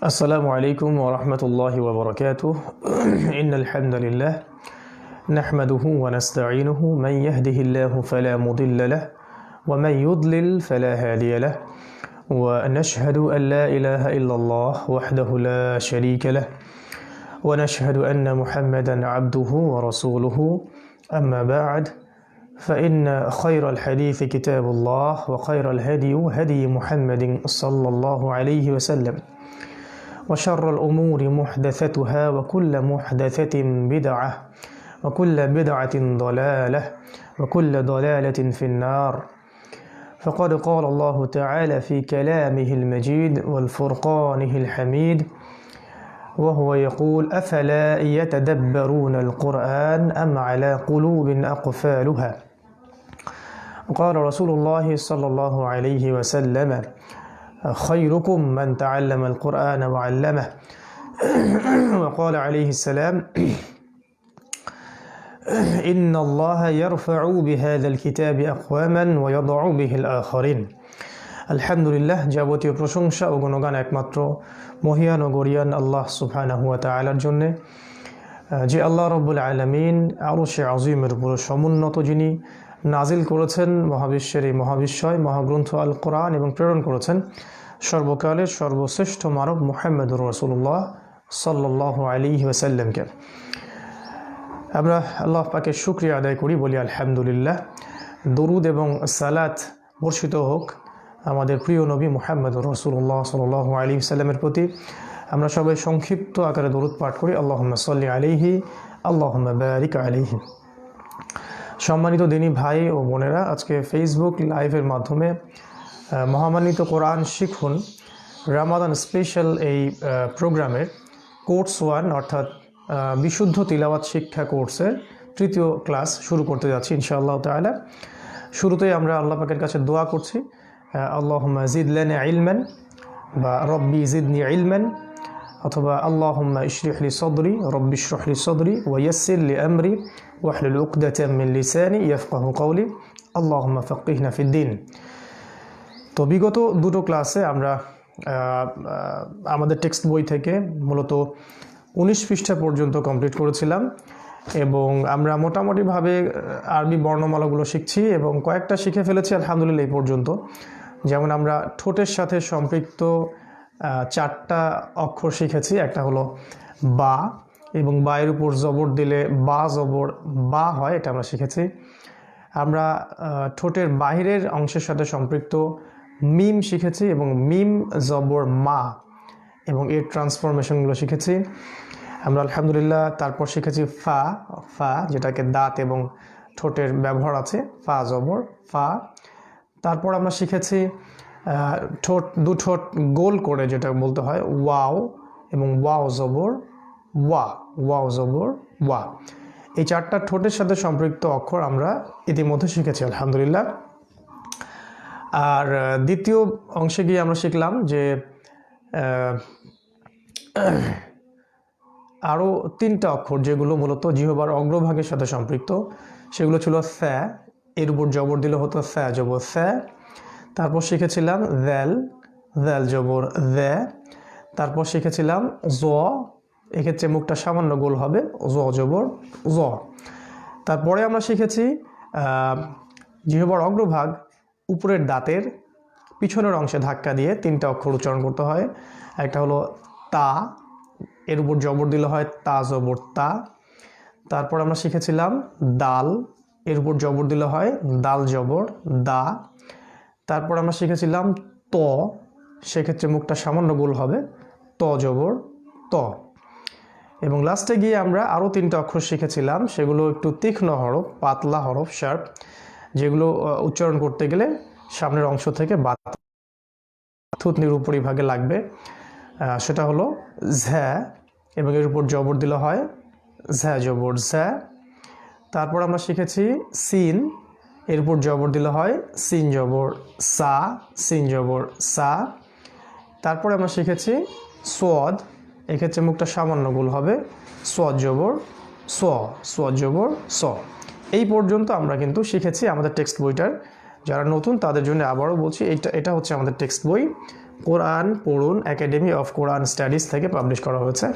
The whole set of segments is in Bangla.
السلام عليكم ورحمة الله وبركاته. إن الحمد لله نحمده ونستعينه. من يهده الله فلا مضل له ومن يضلل فلا هادي له، ونشهد أن لا إله إلا الله وحده لا شريك له، ونشهد أن محمدا عبده ورسوله. أما بعد، فإن خير الحديث كتاب الله، وخير الهدي هدي محمد صلى الله عليه وسلم، وشر الأمور محدثتها، وكل محدثة بدعة، وكل بدعة ضلالة، وكل ضلالة في النار. فقد قال الله تعالى في كلامه المجيد والفرقانه الحميد، وهو يقول: أفلا يتدبرون القرآن أم على قلوب أقفالها. قال رسول الله صلى الله عليه وسلم: خيركم من تعلم القرآن وعلمه. وقال عليه السلام: إن الله يرفع بهذا الكتاب أقواما ويضع به الآخرين. আলহামদুলিল্লাহ, যাবতীয় প্রশংসা ও গুণগান একমাত্র মহিয়ান ও গরিয়ান আল্লাহ সুবহানাহু ওয়া তাআলার জন্যে, যে আল্লাহ রাব্বুল আলামিন আরশে আযীমের উপর সমুন্নত, যিনি নাজিল করেছেন মহাবিশ্বের এই মহাবিশ্বয় মহাগ্রন্থ আল কোরআন এবং প্রেরণ করেছেন সর্বকালের সর্বশ্রেষ্ঠ মানব মুহাম্মদুর রাসূলুল্লাহ সাল্লাল্লাহু আলাইহি ওয়াসাল্লামকে। আমরা আল্লাহ পাকের শুকরিয়া আদায় করি, বলি আলহামদুলিল্লাহ। দরুদ এবং সালাত বর্ষিত হোক আমাদের প্রিয় নবী মুহাম্মদুর রাসূলুল্লাহ সাল্লাল্লাহু আলাইহি ওয়াসাল্লামের প্রতি। আমরা সবাই সংক্ষিপ্ত আকারে দরুদ পাঠ করি, আল্লাহুম্মা সাল্লি আলাইহি, আল্লাহুম্মা বারিক আলাইহি। সম্মানিত দিনী ভাই ও বোনেরা, আজকে ফেসবুক লাইভের মাধ্যমে মহামান্বিত কোরআন শিখুন রামাদান স্পেশাল এই প্রোগ্রামের কোর্স 1 অর্থাৎ বিশুদ্ধ তিলাওয়াত শিক্ষা কোর্সের তৃতীয় ক্লাস শুরু করতে যাচ্ছি ইনশাআল্লাহ তাআলা। শুরুতেই আমরা আল্লাহ পাকের কাছে দোয়া করছি, আল্লাহুম্মা জিদ লানা ইলমান, বা রব্বি জিদনি ইলমান, অথবা আল্লাহুম্মা ইশরিহ লি সাদরি রব্বি ইশরাহ লি সাদরি ওয়া ইয়াসসির লি আমরি ওয়াহলুল উকদাতাম মিন লিসানি ইয়াফকাহু কওলি আল্লাহুম্মা ফাক্কিহনা ফিদ্দিন। তো বিগত দুটো ক্লাসে আমরা আমাদের টেক্সট বই থেকে মূলত 19 পৃষ্ঠা পর্যন্ত কমপ্লিট করেছিলাম, এবং আমরা মোটামুটিভাবে আরবি বর্ণমালাগুলো শিখছি এবং কয়েকটা শিখে ফেলেছি আলহামদুলিল্লাহ এই পর্যন্ত। যেমন আমরা ঠোঁটের সাথে সম্পৃক্ত 4টা অক্ষর শিখেছি। একটা হলো বা, এবং বায়ের উপর জবর দিলে বা জবর বা হয়, এটা আমরা শিখেছি। আমরা ঠোঁটের বাহিরের অংশের সাথে সম্পৃক্ত মিম শিখেছি, এবং মিম জবর মা এবং এর ট্রান্সফরমেশনগুলো শিখেছি আমরা আলহামদুলিল্লাহ। তারপর শিখেছি ফা, ফা যেটাকে দাঁত এবং ঠোঁটের ব্যবহার আছে, ফা জবর ফা। তারপর আমরা শিখেছি দু ঠোঁট গোল করে যেটা বলতে হয় ওয়াও, এবং ওয়াও জবর ওয়া, ওয়াও জবর ওয়া। এই 4টা ঠোঁটের সাথে সম্পৃক্ত অক্ষর আমরা ইতিমধ্যে শিখেছি আলহামদুলিল্লাহ। আর দ্বিতীয় অংশে গিয়ে আমরা শিখলাম যে আরও 3টা অক্ষর যেগুলো মূলত জিহ্বার অগ্রভাগের সাথে সম্পৃক্ত, সেগুলো ছিল ফ্যা, এর উপর জবর দিলে হতো ফ্যা জবর ফ্যা। তারপর শিখেছিলাম দ্যাল, দ্যাল জবর দ্যা। তারপর শিখেছিলাম জ, এক্ষেত্রে মুখটা সামান্য গোল হবে, জ জবর জ। তারপরে আমরা শিখেছি জিহ্বার অগ্রভাগ উপরের দাঁতের পিছনের অংশে ধাক্কা দিয়ে 3টা অক্ষর উচ্চারণ করতে হয়। একটা হলো তা, এর উপর জবর দিলে হয় তা জবর তা। তারপর আমরা শিখেছিলাম দাল, এর উপর জবর দিলে হয় দাল জবর দা। তারপর আমরা শিখেছিলাম ত, সেক্ষেত্রে মুখটা সামান্য গোল হবে, ত জবর ত। এবং লাস্টে গিয়ে আমরা আরও 3টা অক্ষর শিখেছিলাম, সেগুলো একটু তীক্ষ্ণ হরফ, পাতলা হরফ, শার্প, যেগুলো উচ্চারণ করতে গেলে সামনের অংশ থেকে থুতনির উপরিভাগে লাগবে। সেটা হলো ঝ্যা, এবং এর উপর জবর দিলে হয় ঝ্যা জবর ঝ্যা। তারপর আমরা শিখেছি সিন, এর উপর জবর দিলে হয় সিন জবর সা, সিন জবর সা। তারপরে আমরা শিখেছি সোয়াদ, এক্ষেত্রে মুখটা সামান্য গোল হবে, সোয়াদ জবর স, সোয়াদ জবর স। এই পর্যন্ত আমরা কিন্তু শিখেছি আমাদের টেক্সট বইটার। যারা নতুন তাদের জন্য আবারও বলছি, এটা হচ্ছে আমাদের টেক্সট বই কোরআন পড়ুন একাডেমি অফ কোরআন স্টাডিজ থেকে পাবলিশ করা হয়েছে,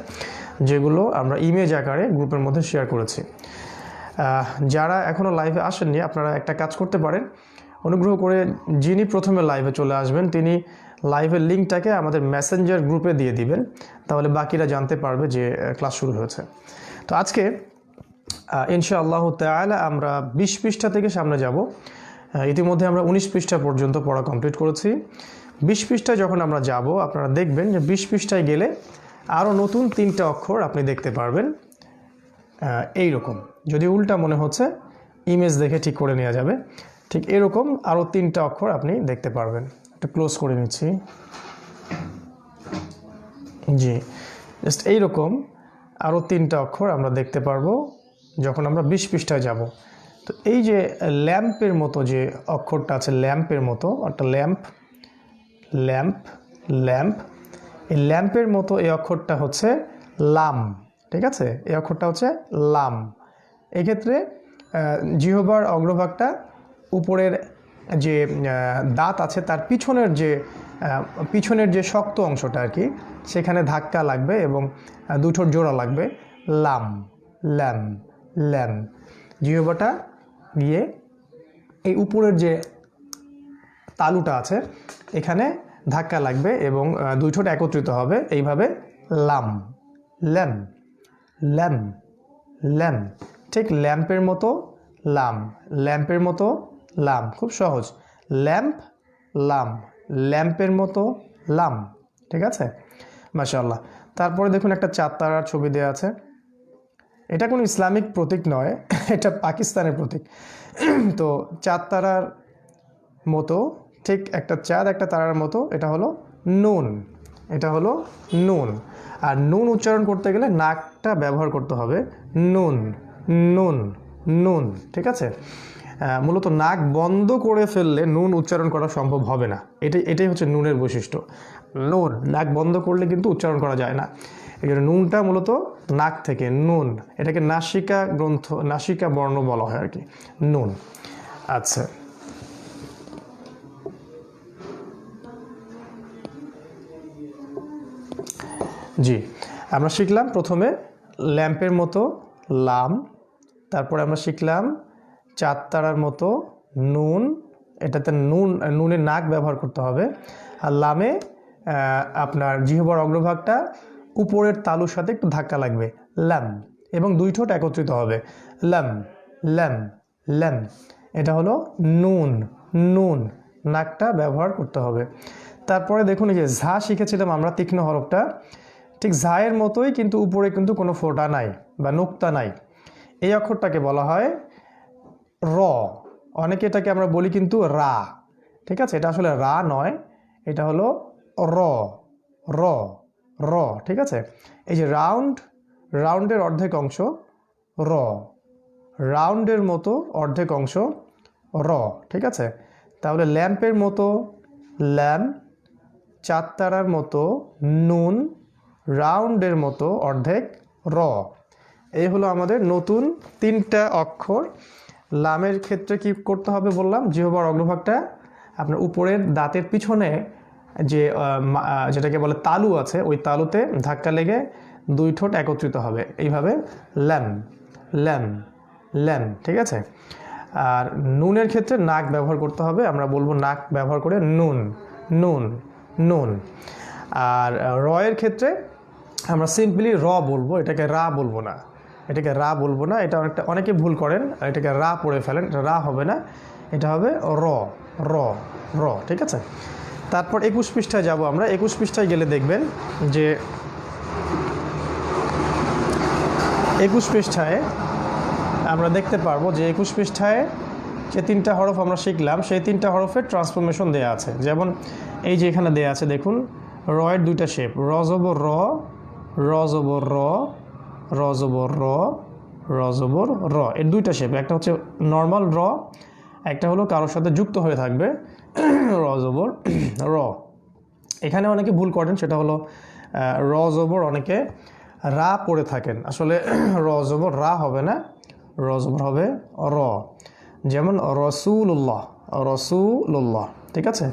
যেগুলো আমরা ইমেজ আকারে গ্রুপের মধ্যে শেয়ার করেছি। যারা এখনও লাইভে আসেননি আপনারা একটা কাজ করতে পারেন, অনুগ্রহ করে যিনি প্রথমে লাইভে চলে আসবেন তিনি লাইভের লিঙ্কটাকে আমাদের মেসেঞ্জার গ্রুপে দিয়ে দিবেন, তাহলে বাকিরা জানতে পারবে যে ক্লাস শুরু হয়েছে। তো আজকে ইনশাআল্লাহ তাআলা আমরা 20 পৃষ্ঠা থেকে সামনে যাব। ইতিমধ্যে আমরা 19 পৃষ্ঠা পর্যন্ত পড়া কমপ্লিট করেছি। 20 পৃষ্ঠায় যখন আমরা যাব আপনারা দেখবেন যে 20 পৃষ্ঠায় গেলে আরও নতুন 3টা অক্ষর আপনি দেখতে পারবেন। এই রকম, যদি উল্টা মনে হচ্ছে ইমেজ দেখে ঠিক করে নেওয়া যাবে, ঠিক এরকম আরও 3টা অক্ষর আপনি দেখতে পারবেন। একটু ক্লোজ করে নিচ্ছি। জি, জাস্ট এইরকম আরও 3টা অক্ষর আমরা দেখতে পারবো যখন আমরা 20 পৃষ্ঠায় যাব। তো এই যে ল্যাম্পের মতো যে অক্ষরটা আছে, ল্যাম্পের মতো, একটা ল্যাম্প ল্যাম্প ল্যাম্প, এই ল্যাম্পের মতো এই অক্ষরটা হচ্ছে লাম। ঠিক আছে, এই অক্ষরটা হচ্ছে লাম। এক্ষেত্রে জিহ্বার অগ্রভাগটা উপরের যে দাঁত আছে তার পিছনের যে শক্ত অংশটা আর কি, সেখানে ধাক্কা লাগবে এবং দুটোর জোড়া লাগবে। লাম ল্যাম ল্যাম, জিহ্বাটা গিয়ে এই উপরের যে তালুটা আছে এখানে ধাক্কা লাগবে এবং দুই ঠোঁট একত্রিত হবে, এইভাবে লাম ল্যাম ল্যাম ল্যাম। ঠিক ল্যাম্পের মতো লাম, ল্যাম্পের মতো লাম, খুব সহজ। ল্যাম্প লাম, ল্যাম্পের মতো লাম। ঠিক আছে, মাশাআল্লাহ। তারপরে দেখুন একটা চাঁদ তারার ছবি দেওয়া আছে। এটা কোনো ইসলামিক প্রতীক নয়, এটা পাকিস্তানের প্রতীক। তো চাঁদ তারার মতো, ঠিক একটা চাঁদ একটা তারার মতো, এটা হলো নুন, এটা হলো নুন। আর নুন উচ্চারণ করতে গেলে নাকটা ব্যবহার করতে হবে। নুন নুন নুন, ঠিক আছে। মূলত নাক বন্ধ করে ফেললে নুন উচ্চারণ করা সম্ভব হবে না, এটাই হচ্ছে নুনের বৈশিষ্ট্য। নুন নাক বন্ধ করলে কিন্তু উচ্চারণ করা যায় না, এই জন্য নুনটা মূলত নাক থেকে নুন, এটাকে নাসিকা গ্রন্থ, নাসিকা বর্ণ বলা হয় আর কি, নুন। আচ্ছা, জি, আমরা শিখলাম প্রথমে ল্যাম্পের মতো লাম, তারপরে আমরা শিখলাম চাঁদ তারার মতো নুন, এটাতে নুনের নাক ব্যবহার করতে হবে। আর লামে আপনার জিহ্বার অগ্রভাগটা উপরের তালুর সাথে একটু ধাক্কা লাগবে, ল্যাম, এবং দুই ঠোঁট একত্রিত হবে, ল্যাম ল্যাম ল্যাম। এটা হলো নুন, নুন, নাকটা ব্যবহার করতে হবে। তারপরে দেখুন এই যে ঝা শিখেছিলাম আমরা, তীক্ষ্ণ হরফটা, ঠিক ঝায়ের মতোই কিন্তু উপরে কিন্তু কোনো ফোঁটা নাই বা নোক্তা নাই। এই অক্ষরটাকে বলা হয় র, অনেকে এটাকে আমরা বলি কিন্তু রা। ঠিক আছে, এটা আসলে রা নয়, এটা হলো র র র। ঠিক আছে, এই যে রাউন্ডের অর্ধেক অংশ র, রাউন্ডের মতো অর্ধেক অংশ র। ঠিক আছে, তাহলে ল্যাম্পের মতো ল্যাম, চাঁদ তারার মতো নুন, রাউন্ডের মতো অর্ধেক র। এই হলো আমাদের নতুন 3টা অক্ষর। লামের ক্ষেত্রে কি করতে হবে বললাম, জিহ্বার অগ্রভাগটা আপনার উপরের দাঁতের পিছনে যে যেটাকে বলে তালু আছে, ওই তালুতে ধাক্কা লেগে দুই ঠোঁট একত্রিত হবে, এইভাবে ল্যাম ল্যাম ল্যাম। ঠিক আছে, আর নুনের ক্ষেত্রে নাক ব্যবহার করতে হবে, আমরা বলবো নাক ব্যবহার করে নুন নুন নুন। আর রয়ের ক্ষেত্রে আমরা সিম্পলি র বলবো, এটাকে রা বলবো না, এটাকে রা বলবো না, এটা অনেকে ভুল করেন, এটাকে রা পড়ে ফেলেন, এটা রা হবে না, এটা হবে র র র। ঠিক আছে, তারপর 21 পৃষ্ঠায় যাব আমরা। 21 পৃষ্ঠায় গেলে দেখবেন যে 21 পৃষ্ঠায় আমরা দেখতে পারবো যে 21 পৃষ্ঠায় যে 3টা হরফ আমরা শিখলাম, সেই 3টা হরফের ট্রান্সফরমেশন দেওয়া আছে। যেমন এই যে এখানে দেওয়া আছে দেখুন, রয়ের 2টা শেপ, র জবর র, র জবর র, র জবর র, র জবর র, এর 2টা শেপ, একটা হচ্ছে নর্মাল র, একটা হলো কারোর সাথে যুক্ত হয়ে থাকবে র জবর র। এখানে অনেকে ভুল করেন, সেটা হলো র জবর অনেকে রা পড়ে থাকেন, আসলে র জবর রা হবে না, র জবর হবে র। যেমন রসুল্লাহ, রসুল্লাহ। ঠিক আছে,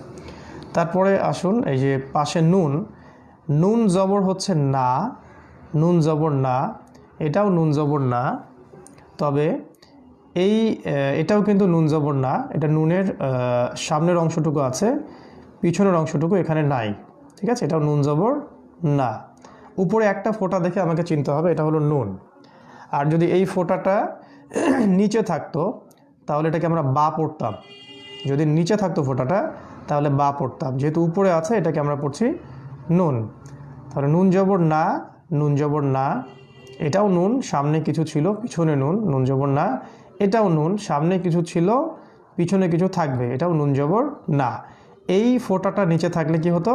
তারপরে আসুন এই যে পাশে নুন, নুন জবর হচ্ছে না, নুন জবর না, এটাও নুন জবর না, তবে এটাও কিন্তু নুন জবর না, এটা নুনের সামনের অংশটুকু আছে, পিছনের অংশটুকু এখানে নাই, ঠিক আছে, এটাও নুন জবর না। উপরে একটা ফোঁটা দেখে আমাকে চিনতে হবে এটা হলো নুন। আর যদি এই ফোঁটাটা নিচে থাকতো তাহলে এটাকে আমরা বা পড়তাম, যদি নিচে থাকতো ফোঁটাটা তাহলে বা পড়তাম, যেহেতু উপরে আছে এটাকে আমরা পড়ছি নুন। তাহলে নুন জবর না, নুন জবর না, এটাও নুন, সামনে কিছু ছিল পিছনে নুন, নুন জবর না, এটাও নুন, সামনে কিছু ছিল পিছনে কিছু থাকবে, এটাও নুন জবর না। এই ফোঁটাটা নিচে থাকলে কি হতো?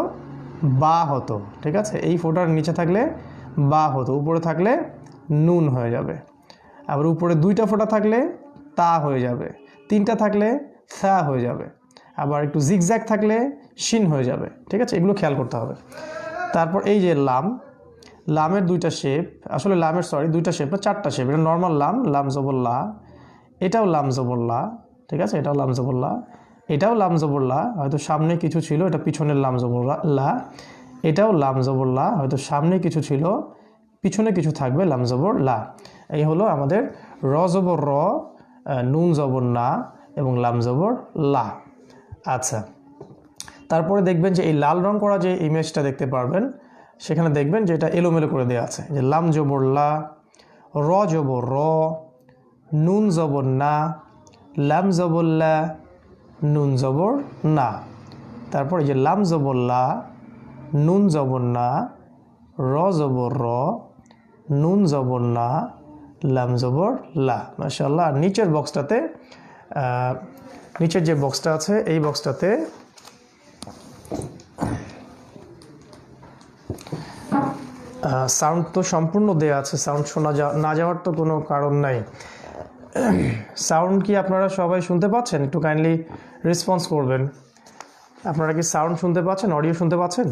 বা হতো, ঠিক আছে, এই ফোঁটার নিচে থাকলে বা হতো, উপরে থাকলে নুন হয়ে যাবে। আবার উপরে দুইটা ফোঁটা থাকলে তা হয়ে যাবে, তিনটা থাকলে সা হয়ে যাবে, আবার একটু জিগজ্যাগ থাকলে শিন হয়ে যাবে, ঠিক আছে, এগুলো খেয়াল করতে হবে। তারপর এই যে লাম, লামের দুইটা শেপ, আসলে লামের দুইটা শেপ না, চারটা শেপ। এটা নর্মাল লাম, লাম জবর লা, এটাও লাম জবর লা, ঠিক আছে, এটাও লাম জবর লা, এটাও লাম জবর লা, হয়তো সামনে কিছু ছিল, এটা পিছনের লাম জবর লা, এটাও লাম জবর লা, হয়তো সামনে কিছু ছিল পিছনে কিছু থাকবে, লাম জবর লা। এই হলো আমাদের র জবর র, নুন জবর না এবং লাম জবর লা। আচ্ছা, তারপরে দেখবেন যে এই লাল রং করা যে ইমেজটা দেখতে পারবেন, সেখানে দেখবেন যে এটা এলোমেলো করে দেওয়া আছে, যে লাম জবর লা, র জবর র, নুন জবর না, লাম জবর লা, নুন জবর না। তারপর এই যে লাম জবর লা, নুন জবর না, র জবর র, নুন জবর না, লাম জবর লা। মাশাআল্লাহ। আর নিচের বক্সটাতে, নিচের যে বক্সটা আছে এই বক্সটাতে সাউন্ড তো সম্পূর্ণ দেয়া আছে, সাউন্ড শোনা না যাওয়ার তো কোনো কারণ নাই। সাউন্ড কি আপনারা সবাই শুনতে পাচ্ছেন? একটু কাইন্ডলি রেসপন্স করবেন। আপনারা কি সাউন্ড শুনতে পাচ্ছেন, অডিও শুনতে পাচ্ছেন?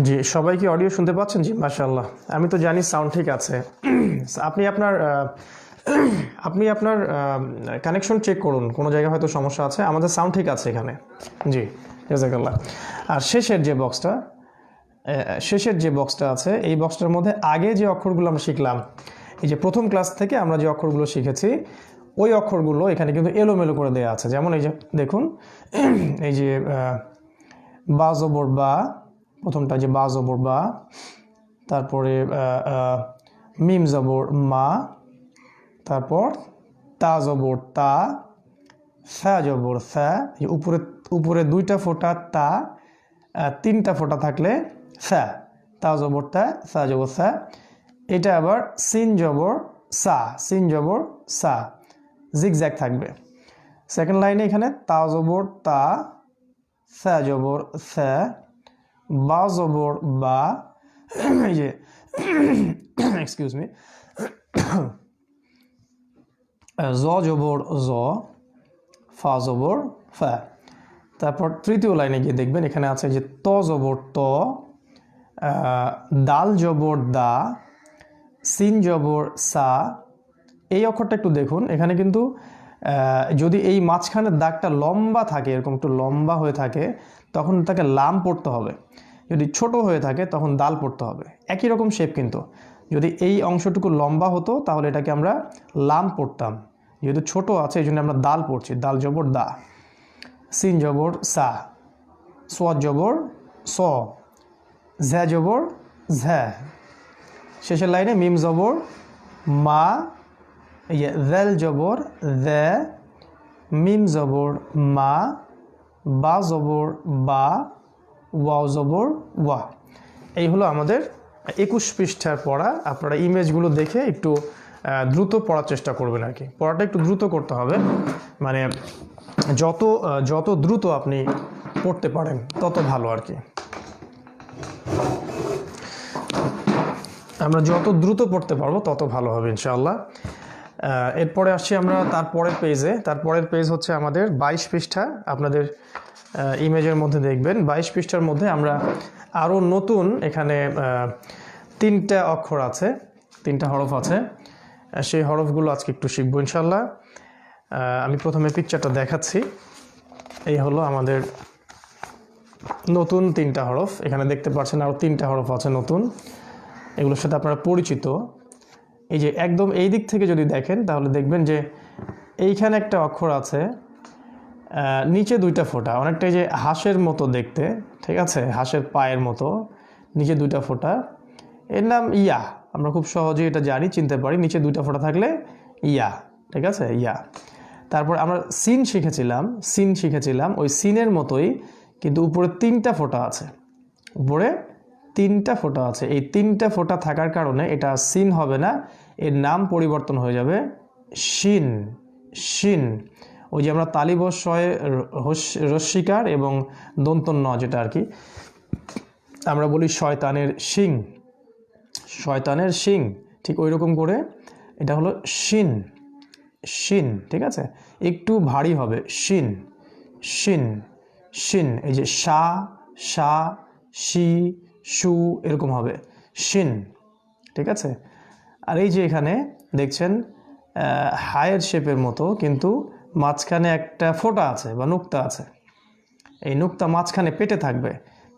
জি, সবাই কি অডিও শুনতে পাচ্ছেন? জি, মাশাআল্লাহ, আমি তো জানি সাউন্ড ঠিক আছে। আপনি আপনার কানেকশন চেক করুন, কোনো জায়গায় হয়তো সমস্যা আছে, আমাদের সাউন্ড ঠিক আছে এখানে। জি, জাযাকাল্লাহ। আর শেষের যে বক্সটা আছে এই বক্সটার মধ্যে আগে যে অক্ষরগুলো আমরা শিখলাম, এই যে প্রথম ক্লাস থেকে আমরা যে অক্ষরগুলো শিখেছি ওই অক্ষরগুলো এখানে কিন্তু এলোমেলো করে দেওয়া আছে। যেমন এই যে দেখুন, এই যে বা জবর বা, প্রথমটা যে বা জবর বা, তারপরে মিম জবর মা, তারপর তা জবর তা, সা জবর সা, উপরে দুইটা ফোঁটা তা, তিনটা ফোঁটা থাকলে সা, তা জবর তা, সা জবর সা। এটা আবার সিন জবর সা, সিন জবর সা, জিগজ্যাগ থাকবে। সেকেন্ড লাইনে এখানে তা জবর তা, সা জবর সা, বা জবর বা, এই যে এক্সকিউজ মি, জ জবর জ, ফা জবর ফা। তারপর তৃতীয় লাইনে গিয়ে দেখবেন এখানে আছে যে ত জবর ত, দাল জবর দা, সিন জবর সা। এই অক্ষরটা একটু দেখুন, এখানে কিন্তু যদি এই মাঝখানের দাগটা লম্বা থাকে, এরকম একটু লম্বা হয়ে থাকে, তখন তাকে লাম পড়তে হবে। যদি ছোট হয়ে থাকে তখন দাল পড়তে হবে। একই রকম শেপ, কিন্তু যদি এই অংশটুকু লম্বা হতো তাহলে এটাকে আমরা লাম পড়তাম, যেহেতু ছোট আছে এই জন্য আমরা দাল পড়ছি, দাল জবর দা, সিন জবর সা, সোয়াদ জবর স, ঝ্যা জবর ঝ্যা। শেষের লাইনে মিম জবর মা, দ্যাল জবর দ্যা, মিম জবর মা, বা জবর বা, ওয়াও জবর ওয়া। এই হলো আমাদের 21 পৃষ্ঠার পড়া। আপনারা ইমেজগুলো দেখে একটু দ্রুত পড়ার চেষ্টা করবেন আর কি। পড়াটা একটু দ্রুত করতে হবে, মানে যত দ্রুত আপনি পড়তে পারেন তত ভালো আর কি। আমরা যত দ্রুত পড়তে পারবো তত ভালো হবে ইনশাআল্লাহ। এরপরে আসছি আমরা তারপরের পেজে। তারপরের পেজ হচ্ছে আমাদের 22 পৃষ্ঠা। আপনাদের ইমেজের মধ্যে দেখবেন 22 পৃষ্ঠার মধ্যে আমরা আরও নতুন এখানে 3টা অক্ষর আছে, 3টা হরফ আছে। সেই হরফগুলো আজকে একটু শিখবো ইনশাল্লাহ। আমি প্রথমে পিকচারটা দেখাচ্ছি। এই হলো আমাদের নতুন 3টা হরফ। এখানে দেখতে পাচ্ছেন আরও 3টা হরফ আছে নতুন, এগুলোর সাথে আপনারা পরিচিত। এই যে একদম এই দিক থেকে যদি দেখেন তাহলে দেখবেন যে এইখানে একটা অক্ষর আছে, নিচে 2টা ফোঁটা, অনেকটাই যে হাঁসের মতো দেখতে, ঠিক আছে, হাঁসের পায়ের মতো, নিচে 2টা ফোঁটা, এর নাম ইয়া। আমরা খুব সহজেই এটা জানি, চিনতে পারি, নিচে 2টা ফোঁটা থাকলে ইয়া, ঠিক আছে, ইয়া। তারপর আমরা সিন শিখেছিলাম, ওই সিনের মতোই কিন্তু উপরে 3টা ফোঁটা আছে, উপরে 3টা ফোঁটা আছে। এই 3টা ফোঁটা থাকার কারণে এটা সিন হবে না, এর নাম পরিবর্তন হয়ে যাবে শিন। শিন, ওই যে আমরা তালিবস্বয়ে রস্বীকার এবং দন্তন্য যেটা আর কি আমরা বলি শয়তানের শিং, শয়তানের শিং, ঠিক ওই রকম করে এটা হলো শিন। শিন, ঠিক আছে, একটু ভারী হবে, শিন শিন শিন। এই যে শা শা শি শু এরকম হবে, শিন, ঠিক আছে। আর এই যে এখানে দেখছেন হায়ের শেপের মতো, কিন্তু মাঝখানে একটা ফোঁটা আছে বা নুক্তা আছে। এই নুক্তা মাঝখানে পেটে থাকবে,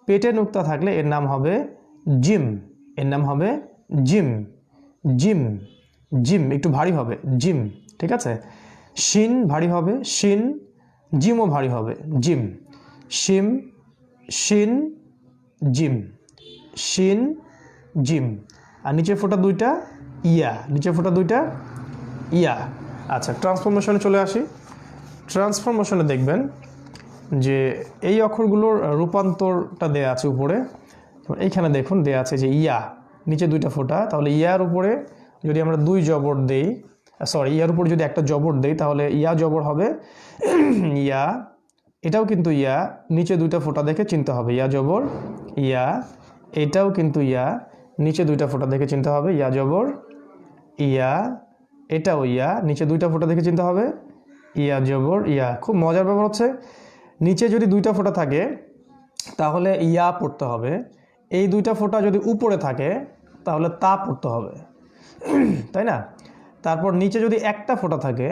পেটে নুক্তা থাকলে এর নাম হবে জিম, এর নাম হবে জিম। জিম, জিম একটু ভারী হবে, জিম, ঠিক আছে। শিন ভারী হবে, শিন। জিমও ভারী হবে, জিম। শিম, শিন, জিম, শিন, জিম। আর নিচে ফোঁটা 2টা ইয়া, নিচে ফোঁটা 2টা ইয়া। আচ্ছা, ট্রান্সফরমেশনে চলে আসি। ট্রান্সফরমেশনে দেখবেন যে এই অক্ষরগুলোর রূপান্তরটা দেয়া আছে উপরে। এইখানে দেখুন দেয়া আছে যে ইয়া, নিচে 2টা ফোঁটা, তাহলে ইয়ার উপরে যদি আমরা 2 জবর দেই, সরি, ইয়ার উপর যদি একটা জবর দেই তাহলে ইয়া জবর হবে ইয়া। এটাও কিন্তু ইয়া, নিচে 2টা ফোঁটা দেখে চিনতে হবে, ইয়া জবর ইয়া। এটাও কিন্তু ইয়া, নিচে 2টা ফোঁটা দেখে চিনতে হবে, ইয়া জবর ইয়া। এটাও ইয়া, নিচে 2টা ফোঁটা দেখে চিনতে হবে, ইয়া জবর ইয়া। খুব মজার ব্যাপার হচ্ছে, নিচে যদি 2টা ফোঁটা থাকে তাহলে ইয়া পড়তে হবে, এই 2টা ফোঁটা যদি উপরে থাকে তাহলে তা পড়তে হবে, তাই না? তারপর নিচে যদি একটা ফোঁটা থাকে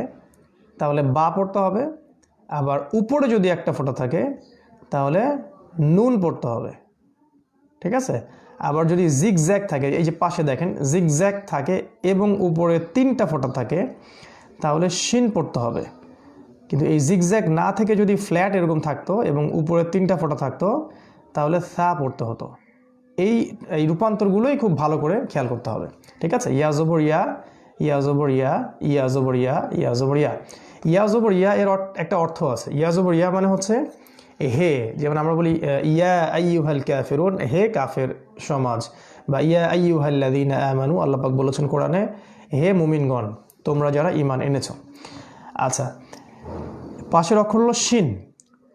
তাহলে বা পড়তে হবে, আবার উপরে যদি একটা ফোঁটা থাকে তাহলে নুন পড়তে হবে, ঠিক আছে। আবার যদি জিগজ্যাগ থাকে, এই যে পাশে দেখেন জিগজ্যাগ থাকে এবং উপরে 3টা ফোঁটা থাকে তাহলে শিন পড়তে হবে। কিন্তু এই জিগজ্যাগ না থেকে যদি ফ্ল্যাট এরকম থাকতো এবং উপরে 3টা ফোঁটা থাকতো তাহলে সা পড়তে হতো। এই রূপান্তরগুলোই খুব ভালো করে খেয়াল করতে হবে, ঠিক আছে। ইয়া জবর ইয়া, ইয়া জবর ইয়া, ইয়া জবর ইয়া, ইয়া জবর ইয়া। ইয়া জবর ইয়া এর একটা অর্থ আছে। ইয়া জবর ইয়া মানে হচ্ছে হে, যেমন আমরা বলি ইয়া আইয়ুহাল কাফিরুন, হে কাফের সমাজ, বা ইয়া আইয়ুহাল্লাযীনা আমানু, আল্লাহ পাক বলেছেন কোরআনে, হে মুমিনগণ, তোমরা যারা ঈমান এনেছো। আচ্ছা, পাশের অক্ষর হলো শিন,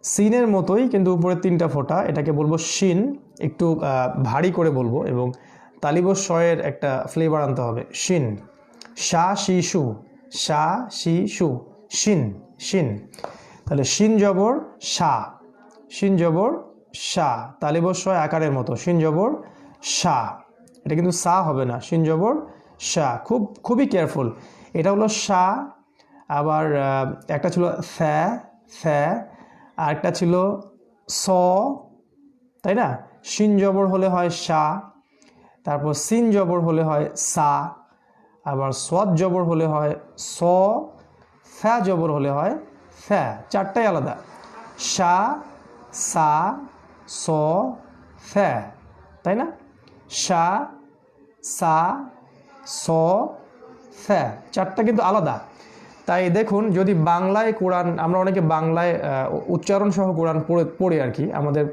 সিনের মতোই কিন্তু উপরে 3টা ফোঁটা, এটাকে বলবো শিন। একটু ভারী করে বলবো এবং তালিবস্বয়ের একটা ফ্লেভার আনতে হবে, শিন। শা শি শু, শা শি শু, শিন, শিন। তাহলে শিন জবর শা, শিন জবর শা, তালিবস্বয় আকারের মতো, শিন জবর শা। এটা কিন্তু সা হবে না, শিন জবর শা। খুবই কেয়ারফুল। এটা হলো শা, আবার একটা ছিল ফ্যা, ফ্যা, আর একটা ছিল স, তাই না? শিন জবর হলে হয় শা, তারপর সিন জবর হলে হয় সা, আবার সোয়াদ জবর হলে হয় স, ফ্যা জবর হলে হয় ফ্যা। 4টাই আলাদা, শা, সা, স, ফ্যা, তাই না? শা, সা, স, ফ্যা, 4টা কিন্তু আলাদা। তাই দেখুন, যদি বাংলায় কোরআন, আমরা অনেকে বাংলায় উচ্চারণ সহ কোরআন পড়ে আর কি, আমাদের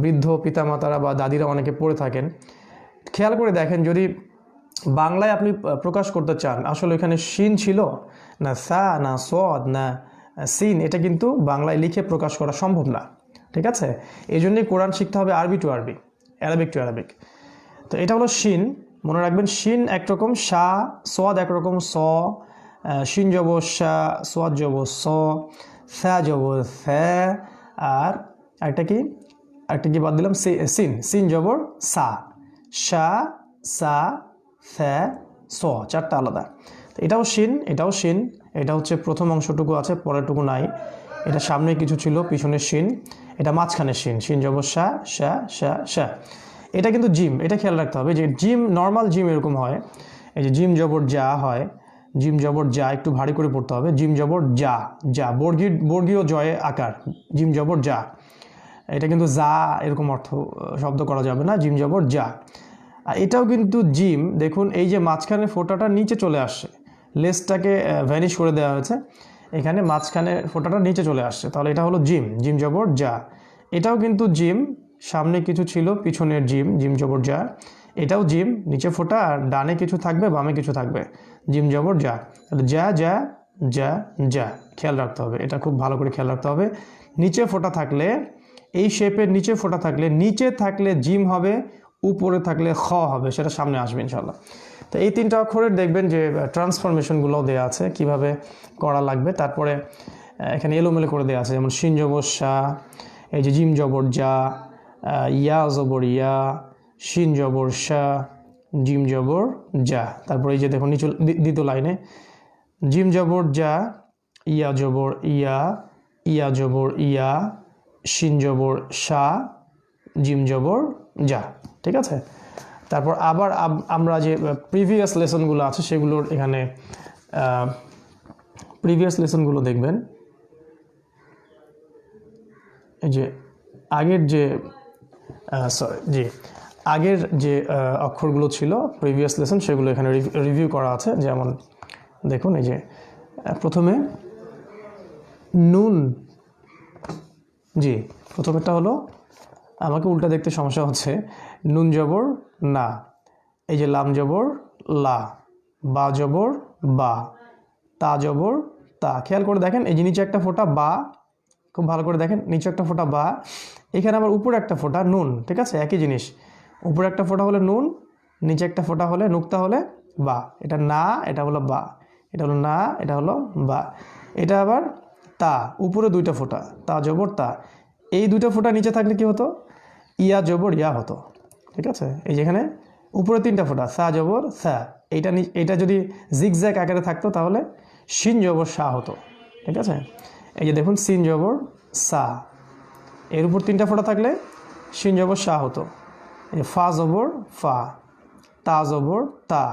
বৃদ্ধ পিতামাতারা বা দাদিরা অনেকে পড়ে থাকেন। খেয়াল করে দেখেন, যদি বাংলায় আপনি প্রকাশ করতে চান আসলে এখানে শিন ছিল না সা না সদ না সিন, এটা কিন্তু বাংলায় লিখে প্রকাশ করা সম্ভব না, ঠিক আছে। এই জন্যই কোরআন শিখতে হবে আরবি টু আরবি, অ্যারাবিক টু অ্যারাবিক। তো এটা হলো শিন, মনে রাখবেন। শিন একরকম, শা সোয়াদ একরকম, স শিন জবর শা, সোয়াদ জবর স, ফ্যা জবর ফ্যা, আর একটা কি আরেকটা কি বাদ দিলাম, সিন, সিন জবর সা, সা সা ফা স, চারটা আলাদা। এটাও শিন, এটাও শিন, এটা হচ্ছে প্রথম অংশটুকু আছে, পরেরটুকু নাই। এটা সামনে কিছু ছিল, পিছনে শিন, এটা মাঝখানে শিন, শিন জবর সা সা সা সা। এটা কিন্তু জিম, এটা খেয়াল রাখতে হবে যে জিম, নর্মাল জিম এরকম হয়, এই যে জিম জবর যা হয়, জিম জবর যা একটু ভারী করে পড়তে হবে, জিম জবর যা, যা বর্গীয় জয়ে আকার, জিম জবর যা। এটা কিন্তু যা এরকম অর্থ শব্দ করা যাবে না, জিম জবর যা। আর এটাও কিন্তু জিম, দেখুন এই যে মাঝখানে ফোঁটাটা নিচে চলে আসছে, লেসটাকে ভ্যানিশ করে দেওয়া হয়েছে, এখানে মাঝখানে ফোঁটাটা নিচে চলে আসছে, তাহলে এটা হলো জিম, জিম জবর যা। এটাও কিন্তু জিম, সামনে কিছু ছিল, পিছনের জিম, জিম জবর যা। এটাও জিম, নিচে ফোঁটা, আর ডানে কিছু থাকবে, বামে কিছু থাকবে, জিম জবর যা। তাহলে যা যা যা যা, খেয়াল রাখতে হবে, এটা খুব ভালো করে খেয়াল রাখতে হবে। নিচে ফোঁটা থাকলে, এই শেপের নিচে ফোঁটা থাকলে, নিচে থাকলে জিম হবে, উপরে থাকলে খ হবে, সেটা সামনে আসবে ইনশাল্লাহ। তো এই তিনটা অক্ষরের দেখবেন যে ট্রান্সফরমেশনগুলো দেওয়া আছে, কিভাবে করা লাগবে। তারপরে এখানে এলোমেলো করে দেওয়া আছে, যেমন শিন জবর শা, এই যে জিম জবর যা, ইয়া জবর ইয়া, শিন জবর শা, জিম জবর যা। তারপরে এই যে দেখুন নিচু দ্বিতীয় লাইনে জিম জবর যা, ইয়া জবর ইয়া, ইয়া জবর ইয়া, শিন জবর শা, জিম জবর যা, ঠিক আছে। তারপর আবার আমরা যে প্রিভিয়াস লেসনগুলো আছে সেগুলোর এখানে প্রিভিয়াস লেসনগুলো দেখবেন, এই যে আগের যে আগের যে অক্ষরগুলো ছিল প্রিভিয়াস লেসন, সেগুলো এখানে রিভিউ করা আছে। যেমন দেখুন এই যে প্রথমে নুন, জি প্রথমেরটা হলো, আমাকে উল্টা দেখতে সমস্যা হচ্ছে, নুন জবর না, এই যে লাম জবর লা, বা জবর বা, তা জবর তা। খেয়াল করে দেখেন এই যে নিচে একটা ফোঁটা বা, খুব ভালো করে দেখেন, নিচে একটা ফোঁটা বা, এখানে আবার উপরে একটা ফোঁটা নুন, ঠিক আছে, একই জিনিস। উপরে একটা ফোঁটা হলে নুন, নিচে একটা ফোঁটা হলে নুক্তা হলে বা। এটা না, এটা হলো বা, এটা হলো না, এটা হলো বা। এটা আবার তা, উপরে দুইটা ফোঁটা, তা জবর তা। এই দুইটা ফোঁটা নিচে থাকলে কি হতো, ইয়া জবর ইয়া হতো, ঠিক আছে। এই যেখানে উপরে তিনটা ফোঁটা, সা জবর সা, এইটা যদি জিগজ্যাগ আকারে থাকতো তাহলে শিন জবর সা হতো, ঠিক আছে। এই যে দেখুন সিন জবর সা, এর উপর তিনটা ফোঁটা থাকলে শিন জবর সা হতো। এই যে ফা জবর ফা, তা জবর তা,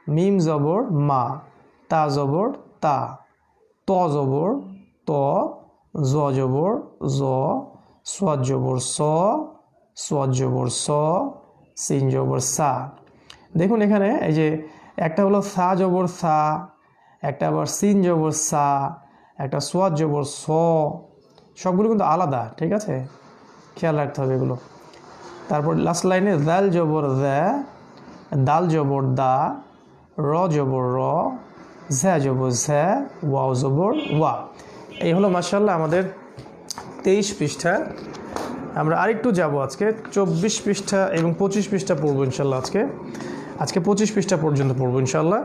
মিম জবর মা, তা জবর তা, ত জবর ত, জ জবর জ, সোয়াদ জবর স, সোয়াদ জবর স, সিন জবর সা। দেখুন এখানে এই যে একটা হলো সা জবর সা, একটা আবার সিন জবর সা, একটা সোয়াদ জবর স, সবগুলো কিন্তু আলাদা, ঠিক আছে, খেয়াল রাখতে হবে এগুলো। তারপর লাস্ট লাইনে দাল জবর দ্যা, দাল জবর দা, র জবর র, ঝ্যা জবর ঝ্যা, ওয়াও জবর ওয়া। এই হলো মাশাআল্লাহ আমাদের 23 পৃষ্ঠা। আমরা আরেকটু যাব, আজকে 24 পৃষ্ঠা এবং 25 পৃষ্ঠা পড়বো ইনশাল্লাহ। আজকে 25 পৃষ্ঠা পর্যন্ত পড়বো ইনশাল্লাহ।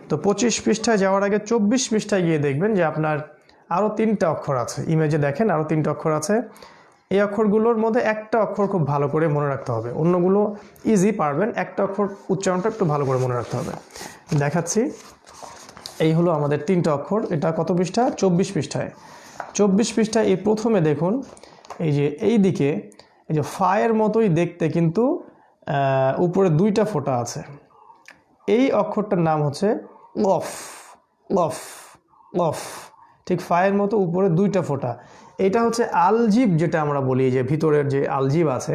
তো 25 পৃষ্ঠায় যাওয়ার আগে 24 পৃষ্ঠায় গিয়ে দেখবেন যে আপনার আরও 3টা অক্ষর আছে, ইমেজে দেখেন আরও 3টা অক্ষর আছে। এই অক্ষরগুলোর মধ্যে একটা অক্ষর খুব ভালো করে মনে রাখতে হবে, অন্যগুলো ইজি পারবেন, একটা অক্ষর উচ্চারণটা একটু ভালো করে মনে রাখতে হবে। দেখাচ্ছি, এই হলো আমাদের 3টা অক্ষর। এটা কত পৃষ্ঠা, 24 পৃষ্ঠায়। 24 পৃষ্ঠায় এই প্রথমে দেখুন, এই যে এই দিকে এই যে ফায়ের মতোই দেখতে, কিন্তু উপরে 2টা ফোঁটা আছে। এই অক্ষরটার নাম হচ্ছে লফ, লফ, লফ, ঠিক ফায়ের মতো উপরে 2টা ফোঁটা। এটা হচ্ছে আলজিব, যেটা আমরা বলি যে ভিতরের যে আলজিব আছে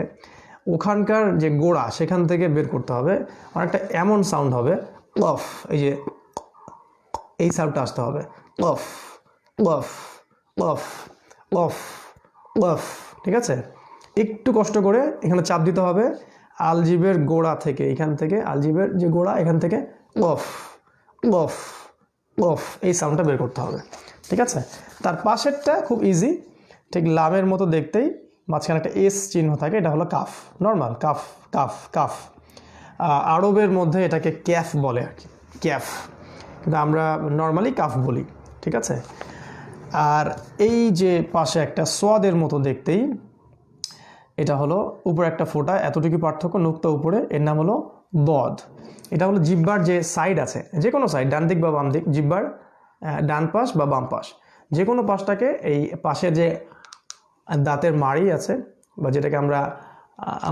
ওখানকার যে গোড়া, সেখান থেকে বের করতে হবে। অনেকটা এমন সাউন্ড হবে, লফ, এই যে এই সাউন্ডটা আসতে হবে, loaf loaf loaf loaf loaf, ঠিক আছে। একটু কষ্ট করে এখানে চাপ দিতে হবে, আলজিবের গোড়া থেকে, এখান থেকে আলজিবের যে গোড়া, এখান থেকে লফ লফ লফ, এই সাউন্ডটা বের করতে হবে, ঠিক আছে। তার পাশেরটা খুব ইজি, ঠিক লামের মতো দেখতেই, মাঝখানে একটা এস চিহ্ন থাকে, এটা হলো calf, normal calf, calf calf. আরবের মধ্যে এটাকে ক্যাফ বলে আর কি, ক্যাফ, কিন্তু আমরা নর্মালি কাফ বলি, ঠিক আছে। আর এই যে পাশে একটা সোয়াদের মতো দেখতেই, এটা হলো উপরে একটা ফোঁটা, এতটুকু পার্থক্য, নুক্তা উপরে, এর নাম হলো দদ। এটা হলো জিহ্বার যে সাইড আছে, যে কোনো সাইড, ডান দিক বা বাম দিক, জিহ্বার ডান পাশ বা বাম পাশ, যে কোনো পাশটাকে এই পাশে যে দাঁতের মাড়ি আছে বা যেটাকে আমরা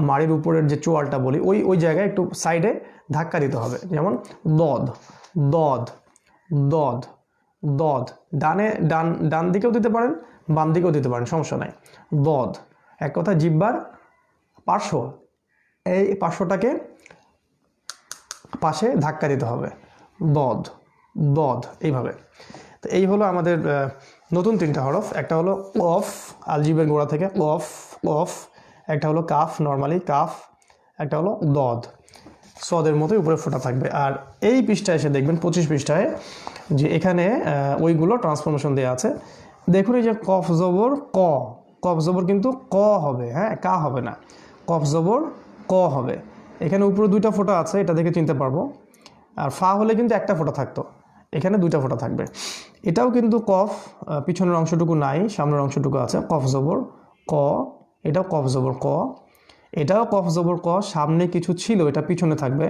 মাড়ির উপরের যে চোয়ালটা বলি, ওই জায়গায় একটু সাইডে ধাক্কা দিতে হবে। যেমন দদ, দদ, দদ, দদ। ডান দিকেও দিতে পারেন, বাম দিকেও দিতে পারেন, সমস্যা নাই। দদ, এক কথা জিহ্বার পার্শ্ব, এই পার্শ্বটাকে পাশে ধাক্কা দিতে হবে, দদ, দদ, এইভাবে। তো এই হলো আমাদের নতুন 3টা হরফ। একটা হলো কফ, আলজিবের গোড়া থেকে কফ, কফ। একটা হলো কাফ, নর্মালি কাফ। একটা হলো দদ, সদের মতোই উপরে ফোঁটা থাকবে। আর এই পৃষ্ঠায় এসে দেখবেন 25 পৃষ্ঠায় যে এখানে ওইগুলো ট্রান্সফরমেশন দেওয়া আছে। দেখুন এই যে কফ জবর ক, কফ জবর কিন্তু ক হবে, হ্যাঁ, কা হবে না, কফ জবর ক হবে। এখানে উপরে 2টা ফোঁটা আছে, এটা দেখে চিনতে পারবো। আর ফা হলে কিন্তু একটা ফোঁটা থাকতো, এখানে 2টা ফোঁটা থাকবে। এটাও কিন্তু কফ, পিছনের অংশটুকু নাই, সামনের অংশটুকু আছে। কফ জবর ক, এটাও কফ জবর ক, এটাও কফ জবর ক, সামনে কিছু ছিল, এটা পিছনে থাকবে।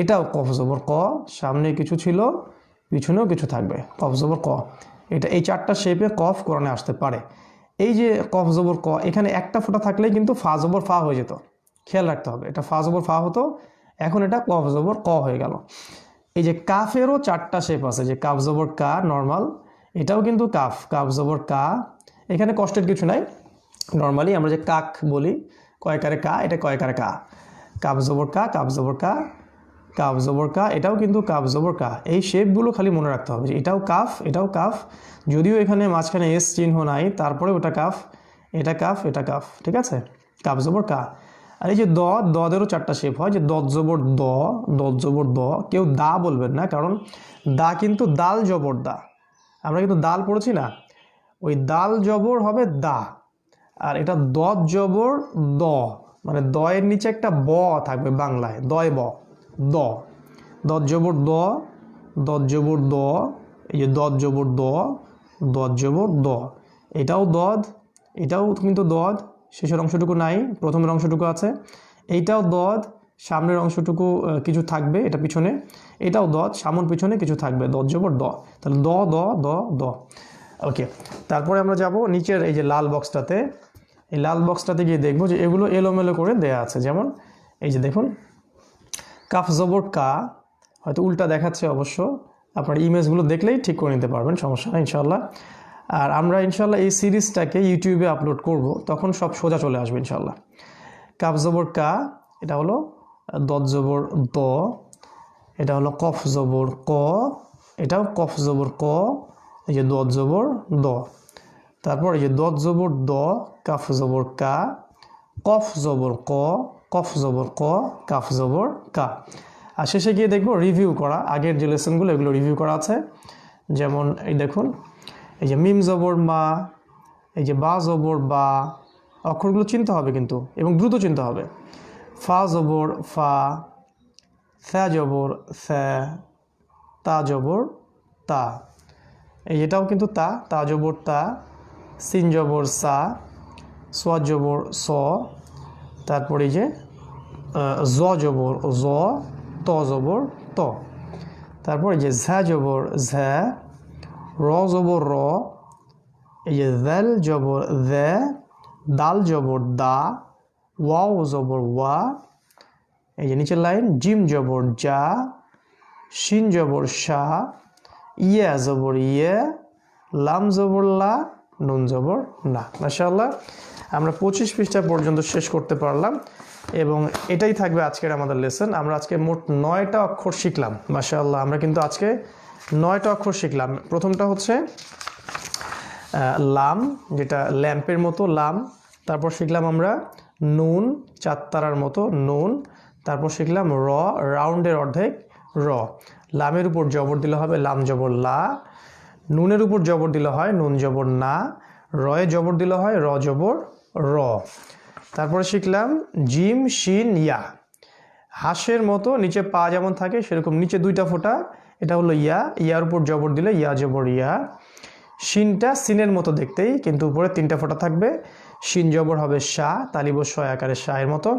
এটাও কফ জবর ক, সামনে কিছু ছিল, পিছনেও কিছু থাকবে, কফ জবর ক। এটা এই 4টা শেপে কফ কোরআনে আসতে পারে। এই যে কফ জবর ক, এখানে একটা ফোঁটা থাকলেই কিন্তু ফা জবর ফা হয়ে যেত, খেয়াল রাখতে হবে। এটা ফা জবর ফা হতো, এখন এটা কফ জবর ক হয়ে গেল। এই যে কাফেরও 4টা শেপ আছে, যে কাফ জবর কা নর্মাল, এটাও কিন্তু কাফ, কাফ জবর কা। এখানে কষ্টের কিছু নাই, নর্মালি আমরা যে কাক বলি, কয়কারে কা, এটা কয়কারে কা, কাফ জবর কা, কাফ জবর কা, কাফ জবর কা, এটাও কিন্তু কাফ জবর কা। এই শেপগুলো খালি মনে রাখতে হবে যে এটাও কাফ, এটাও কাফ, যদিও এখানে মাঝখানে এস চিহ্ন নাই, তারপরে ওটা কাফ, এটা কাফ, এটা কাফ, ঠিক আছে, কাফ জবর কা। আর এই যে দদেরও 4টা শেপ হয়, যে দদ জবর দ, দদ জবর দ। কেউ দা বলবেন না, কারণ দা কিন্তু দাল জবর দা, আমরা কিন্তু দাল পড়েছি না, ওই দাল জবর হবে দা। আর এটা দদ জবর দ, মানে দয়ের নিচে একটা ব থাকবে বাংলায়, দয় ব, দ, দদ জবর দ, দদ জবর দ, এই যে দদ জবর দ, দদ জবর দ। এটাও দদ, এটাও কিন্তু দদ, শেষের অংশটুকু নাই, প্রথমের অংশটুকু আছে। এইটাও দদ, সামনের অংশটুকু কিছু থাকবে, এটা পিছনে। এটাও দদ, সামন পিছনে কিছু থাকবে, দদ জবর দ। তাহলে দ দ দ দ। ওকে, তারপরে আমরা যাব নিচের এই যে লাল বক্সটাতে। এই লাল বক্সটাতে গিয়ে দেখবো যে এগুলো এলোমেলো করে দেয়া আছে। যেমন এই যে দেখুন, কাফ জবর কা, হয়তো উল্টা দেখাচ্ছে অবশ্য, আপনার ইমেজগুলো দেখলেই ঠিক করে নিতে পারবেন, সমস্যা নেই ইনশাল্লাহ। আর আমরা ইনশাল্লাহ এই সিরিজটাকে ইউটিউবে আপলোড করব, তখন সব সোজা চলে আসবে ইনশাল্লাহ। কাফ জবর কা, এটা হলো দদ জবর দ, এটা হলো কফ জবর ক, এটাও কফ জবর ক, এই যে দদ জবর দ। তারপর এই যে দদ জবর দ, কাফ জবর কা, কফ জবর ক, কফ জবর ক, কাফ জবর কা। আর শেষে গিয়ে দেখবো রিভিউ করা, আগের যে লেসনগুলো এগুলো রিভিউ করা আছে। যেমন এই দেখুন, এই যে মিম জবর মা, এই যে বা জবর বা, অক্ষরগুলো চিনতে হবে কিন্তু, এবং দ্রুত চিনতে হবে। ফা জবর ফা, ফা জবর ফা, তা জবর তা, এই এটাও কিন্তু তা, তা জবর তা, সিন জবর সা, সোয়া জবর স, তারপরে এই যে জ জবর জ, ত জবর ত, তারপর এই যে ঝা জবর ঝা, র জবর র, এই যে দাল জবর দা, দাল জবর দা, ওয়াও জবর ওয়া, এই যে নিচের লাইন জিম জবর যা, শিন জবর শা, ইয়া জবর ইয়া, লাম জবর লা, নুন জবর না। মাশাআল্লাহ, আমরা 25 পৃষ্ঠা পর্যন্ত শেষ করতে পারলাম, এবং এটাই থাকবে আজকের আমাদের লেসন। আমরা আজকে মোট 9টা অক্ষর শিখলাম। মাশাআল্লাহ, আমরা কিন্তু আজকে 9টা অক্ষর শিখলাম। প্রথমটা হচ্ছে লাম, যেটা ল্যাম্পের মতো লাম। তারপর শিখলাম আমরা নুন, চাঁদতারার মতো নুন। তারপর শিখলাম র, রাউন্ডের অর্ধেক র। লামের উপর জবর দিলে হবে লাম জবর লা, নুনের উপর জবর দিলে হয় নুন জবর না, রয়ে জবর দিলে হয় র জবর র। তারপরে শিখলাম জিম শিন ইয়া, হাঁসের মতো নিচে পা যেমন থাকে সেরকম নিচে 2টা ফোঁটা, এটা হলো ইয়া, ইয়ার উপর জবর দিলে ইয়া জবর ইয়া। শিনটা সিনের মতো দেখতেই, কিন্তু উপরে 3টা ফোঁটা থাকবে। শিন জবর হবে শা, তালিবস্য আকারে শায়ের মতো।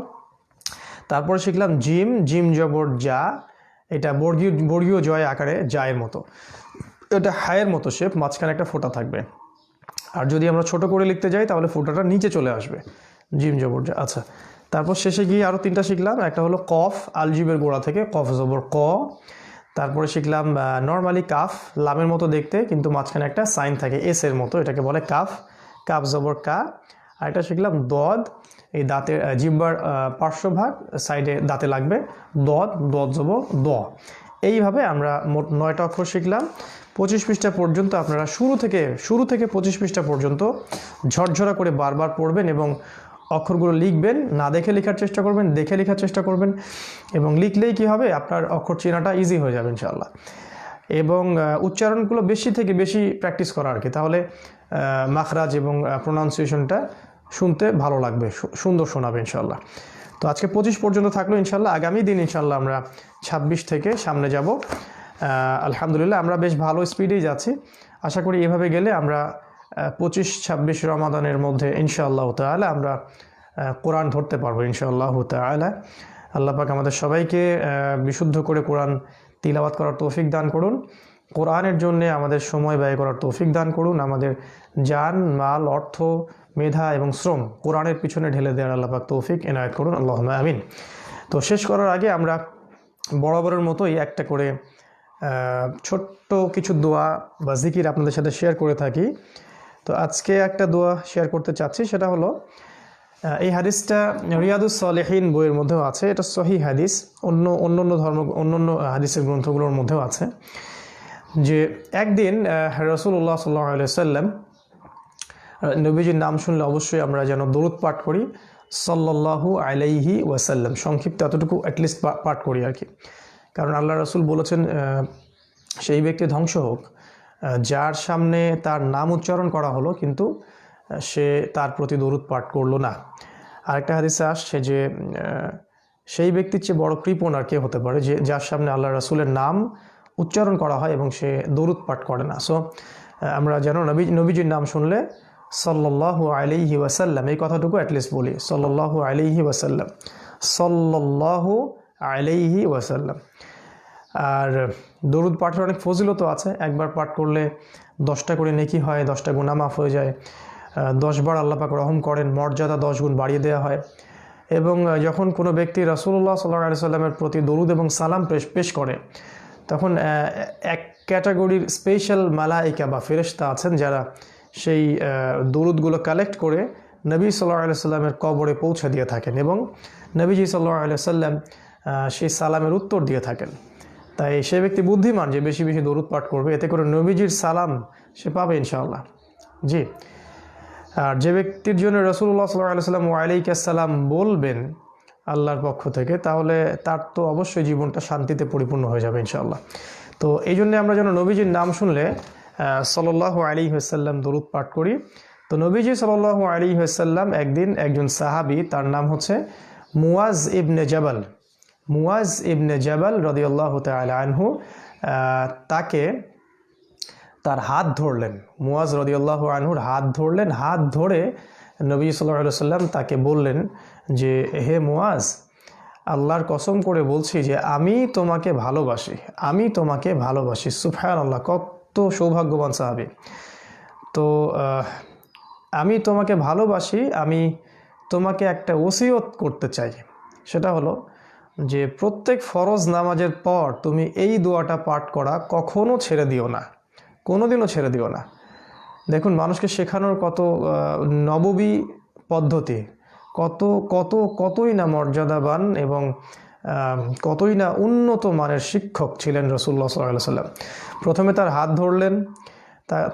তারপরে শিখলাম জিম, জিম জবর যা, এটা বর্গীয় জয় আকারে জায়ের মতো, এটা হায়ের মতো শেপ, মাঝখানে একটা ফোঁটা থাকবে। আর যদি আমরা ছোট করে লিখতে যাই তাহলে ফোঁটাটা নিচে চলে আসবে, জিম জবর যা। আচ্ছা, তারপর শেষে গিয়ে আরও 3টা শিখলাম। একটা হলো কফ, আলজিবের গোড়া থেকে কফ জবর ক। তারপরে শিখলাম নর্মালি কাফ, লামের মতো দেখতে কিন্তু মাঝখানে একটা সাইন থাকে এস এর মতো, এটাকে বলে কাফ, কাফ জবর কা। আর একটা শিখলাম দদ, এই দাঁতের জিহ্বার পার্শ্বভাগ সাইডে দাঁতে লাগবে, দদ, দদ জবর দ। এইভাবে আমরা মোট 9টা অক্ষর শিখলাম। 25 পৃষ্ঠা পর্যন্ত আপনারা শুরু থেকে 25 পৃষ্ঠা পর্যন্ত ঝরঝরা করে বারবার পড়বেন এবং অক্ষরগুলো লিখবেন। না দেখে লেখার চেষ্টা করবেন, দেখে লেখার চেষ্টা করবেন, এবং লিখলেই কি হবে, আপনার অক্ষর চেনাটা ইজি হয়ে যাবে ইনশাআল্লাহ। এবং উচ্চারণগুলো বেশি থেকে বেশি প্র্যাকটিস করা আর কি, তাহলে মাখরাজ এবং প্রোনাউন্সিয়েশনটা শুনতে ভালো লাগবে, সুন্দর শোনাবে ইনশাআল্লাহ। তো আজকে 25 পর্যন্ত থাকলো ইনশাআল্লাহ। আগামী দিন ইনশাআল্লাহ আমরা 26 থেকে সামনে যাব। আলহামদুলিল্লাহ আমরা বেশ ভালো স্পিডেই যাচ্ছি। আশা করি এভাবে গেলে আমরা 25-26 রমাদানের মধ্যে ইনশাআল্লাহ তাআলা আমরা কোরআন ধরতে পারবো ইনশাআল্লাহ তাআলা। আল্লাহ পাক আমাদের সবাইকে বিশুদ্ধ করে কোরআন তিলাওয়াত করার তৌফিক দান করুন, কোরআনের জন্য আমাদের সময় ব্যয় করার তৌফিক দান করুন, আমাদের জান, মাল, অর্থ, মেধা এবং শ্রম কোরআনের পিছনে ঢেলে দেওয়ার আল্লাহ পাক তৌফিক এনায়েত করুন, আল্লাহুম্মা আমিন। তো শেষ করার আগে আমরা বরাবরের মতোই একটা করে ছোট্ট কিছু দোয়া বা জিকির আপনাদের সাথে শেয়ার করে থাকি। তো আজকে একটা দোয়া শেয়ার করতে চাচ্ছি, সেটা হলো এই হাদিসটা রিয়াদুস সালেহিন বইয়ের মধ্যেও আছে, এটা সহিহ হাদিস, অন্য হাদিসের গ্রন্থগুলোর মধ্যেও আছে, যে একদিন রাসূলুল্লাহ সাল্লাল্লাহু আলাইহি ওয়াসাল্লাম, নবীজির নাম শুনলে অবশ্যই আমরা যেন দরুদ পাঠ করি, সাল্লাল্লাহু আলাইহি ওয়াসাল্লাম, সংক্ষিপ্ত এতটুকু অ্যাটলিস্ট পাঠ করি আর কি। কারণ আল্লাহ রাসূল বলেছেন সেই ব্যক্তি ধ্বংস হোক যার সামনে তার নাম উচ্চারণ করা হলো কিন্তু সে তার প্রতি দরুদ পাঠ করলো না। আরেকটা হাদিসে আসছে যে সেই ব্যক্তির চেয়ে বড় কৃপণ আর কে হতে পারে, যে যার সামনে আল্লাহ রাসূলের নাম উচ্চারণ করা হয় এবং সে দরুদ পাঠ করে না। সো আমরা যেন নবীজির নাম শুনলে সাল্লাল্লাহু আলাইহি ওয়াসাল্লাম এই কথাটুকু অ্যাটলিস্ট বলি, সাল্লাল্লাহু আলাইহি ওয়াসাল্লাম, সাল্লাল্লাহু আলাইহি ওয়াসাল্লাম। আর দরুদ পাঠের অনেক ফজিলতও আছে, একবার পাঠ করলে 10টা করে নেকি হয়, 10টা গুনাহ মাফ হয়ে যায়, 10 বার আল্লাহ পাক রহম করেন, মর্যাদা 10 গুণ বাড়িয়ে দেওয়া হয়। এবং যখন কোনো ব্যক্তি রাসূলুল্লাহ সাল্লাল্লাহু আলাইহি সাল্লামের প্রতি দরুদ এবং সালাম পেশ করে, তখন এক ক্যাটাগরির স্পেশাল মালাইকা বা ফেরেশতা আছেন যারা সেই দরুদগুলো কালেক্ট করে নবী সাল্লাল্লাহু আলাইহি সাল্লামের কবরে পৌঁছে দিয়ে থাকেন এবং নবীজি সাল্লাল্লাহু আলাইহি সাল্লাম সেই সালামের উত্তর দিয়ে থাকেন। তাই সে ব্যক্তি বুদ্ধিমান যে বেশি বেশি দরুদ পাঠ করবে, এতে করে নবীজির সালাম সে পাবে ইনশাআল্লাহ। জি, আর যে ব্যক্তির জন্য রাসূলুল্লাহ সাল্লাল্লাহু আলাইহি সাল্লাম ওয়া আলাইকাস সালাম বলবেন আল্লাহর পক্ষ থেকে, তাহলে তার তো অবশ্যই জীবনটা শান্তিতে পরিপূর্ণ হয়ে যাবে ইনশাআল্লাহ। তো এই জন্য আমরা যেন নবীজির নাম শুনলে সাল্লাল্লাহু আলাইহি ওয়াসাল্লাম দরুদ পাঠ করি। তো নবীজি সাল্লাল্লাহু আলাইহি ওয়াসাল্লাম একদিন একজন সাহাবী, তার নাম হচ্ছে মুয়াজ ইবনে জাবাল রাদিয়াল্লাহু তাআলা আনহু, তাকে তার হাত ধরলেন, মুয়াজ রাদিয়াল্লাহু আনহুর হাত ধরলেন। হাত ধরে নবী সাল্লাল্লাহু আলাইহি ওয়াসাল্লাম তাকে বললেন যে, হে মুয়াজ, আল্লাহর কসম করে বলছি যে আমি তোমাকে ভালোবাসি। সুবহানাল্লাহ, কত সৌভাগ্যবান সাহাবী। তো আমি তোমাকে ভালোবাসি, আমি তোমাকে একটা ওসিয়ত করতে চাই, সেটা হলো যে প্রত্যেক ফরজ নামাজের পর তুমি এই দোয়াটা পাঠ করা কখনো ছেড়ে দিও না, কোনোদিনও ছেড়ে দিও না। দেখুন, মানুষকে শেখানোর কত নববী পদ্ধতি, কতই না মর্যাদাবান এবং কতই না উন্নত মানের শিক্ষক ছিলেন রাসূলুল্লাহ সাল্লাল্লাহু আলাইহি ওয়াসাল্লাম। প্রথমে তার হাত ধরলেন,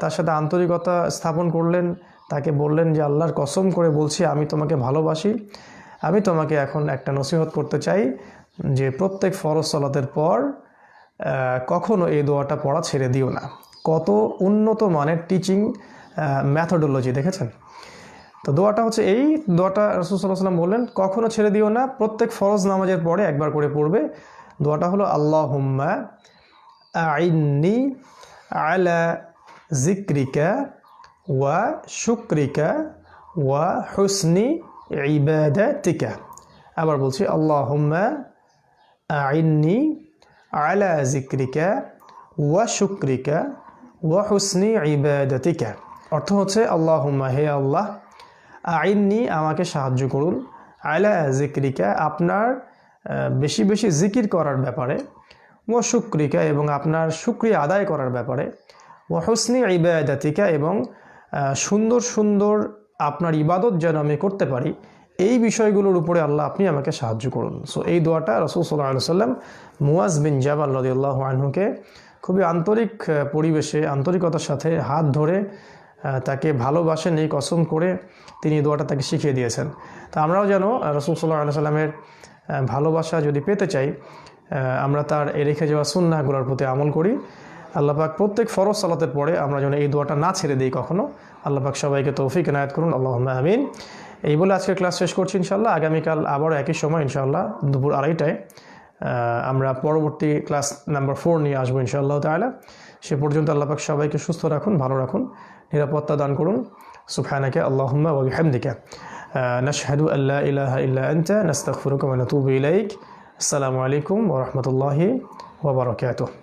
তার সাথে আন্তরিকতা স্থাপন করলেন, তাকে বললেন যে আল্লাহর কসম করে বলছি আমি তোমাকে ভালোবাসি, আমি তোমাকে এখন একটা নসিহত করতে চাই যে প্রত্যেক ফরজ সালাতের পর কখনো এই দোয়াটা পড়া ছেড়ে দিও না। কত উন্নত মানের টিচিং ম্যাথোডোলজি, দেখেছেন? তো দোয়াটা হচ্ছে এই দোয়াটা রাসূল সাল্লাল্লাহু আলাইহি ওয়াসাল্লাম বললেন কখনো ছেড়ে দিও না, প্রত্যেক ফরজ নামাজের পরে একবার করে পড়বে। দোয়াটা হলো আল্লাহুম্মা আইন্নি আলা যিকরিকা ওয়া শুকরিকা ওয়া হুসনি ইবাদাতিকা। আবার বলছি, আল্লাহুম্মা আইন্নি আলা যিকরিকা ওয়া শুকরিকা ওয়া হুসনি ইবাদাতিকা। অর্থ হচ্ছে, আল্লাহুম্মা, হে আল্লাহ, আইন্নি, আমাকে সাহায্য করুন, আলা যিকরিকা, আপনার বেশি বেশি জিকির করার ব্যাপারে, ওয়া শুকরিকা, এবং আপনার শুকরিয়া আদায় করার ব্যাপারে, ওয়া হুসনি ইবাদাতিকা, এবং সুন্দর সুন্দর আপনার ইবাদত যেন আমি করতে পারি, এই বিষয়গুলোর উপরে আল্লাহ আপনি আমাকে সাহায্য করুন। সো এই দোয়াটা রাসূল সাল্লাল্লাহু আলাইহি ওয়াসাল্লাম মুয়াজ বিন জাবাল রাদিয়াল্লাহু আনহুকে খুবই আন্তরিক পরিবেশে, আন্তরিকতার সাথে হাত ধরে তাকে ভালোবাসেন এই কসম করে তিনি এই দোয়াটা তাকে শিখিয়ে দিয়েছেন। তা আমরাও যেন রাসূল সাল্লাল্লাহু আলাইহি ওয়াসাল্লামের ভালোবাসা যদি পেতে চাই, আমরা তার রেখে যাওয়া সুন্নাহগুলোর প্রতি আমল করি। আল্লাহ পাক প্রত্যেক ফরজ সালাতের পরে আমরা যেন এই দোয়াটা না ছেড়ে দিই কখনো। আল্লাহ পাক সবাইকে তৌফিক এনায়েত করুন, আল্লাহুম্মা আমিন। এই বলে আজকের ক্লাস শেষ করছি ইনশাআল্লাহ। আগামীকাল আবারও একই সময় ইনশাআল্লাহ দুপুর 2:30টায় আমরা পরবর্তী ক্লাস নাম্বার 4 নিয়ে আসবো ইনশাআল্লাহ তাআলা। সে পর্যন্ত আল্লাহ পাক সবাইকে সুস্থ রাখুন, ভালো রাখুন, নিরাপত্তা দান করুন। সুবহানাকা আল্লাহুম্মা ওয়া বিহামদিকা নাশহাদু আল্লা ইলাহা ইল্লা আনতা নাস্তাগফিরুকা ওয়া নাতুবু ইলাইক। আসসালামু আলাইকুম ওয়া রাহমাতুল্লাহি ওয়া বারাকাতুহু।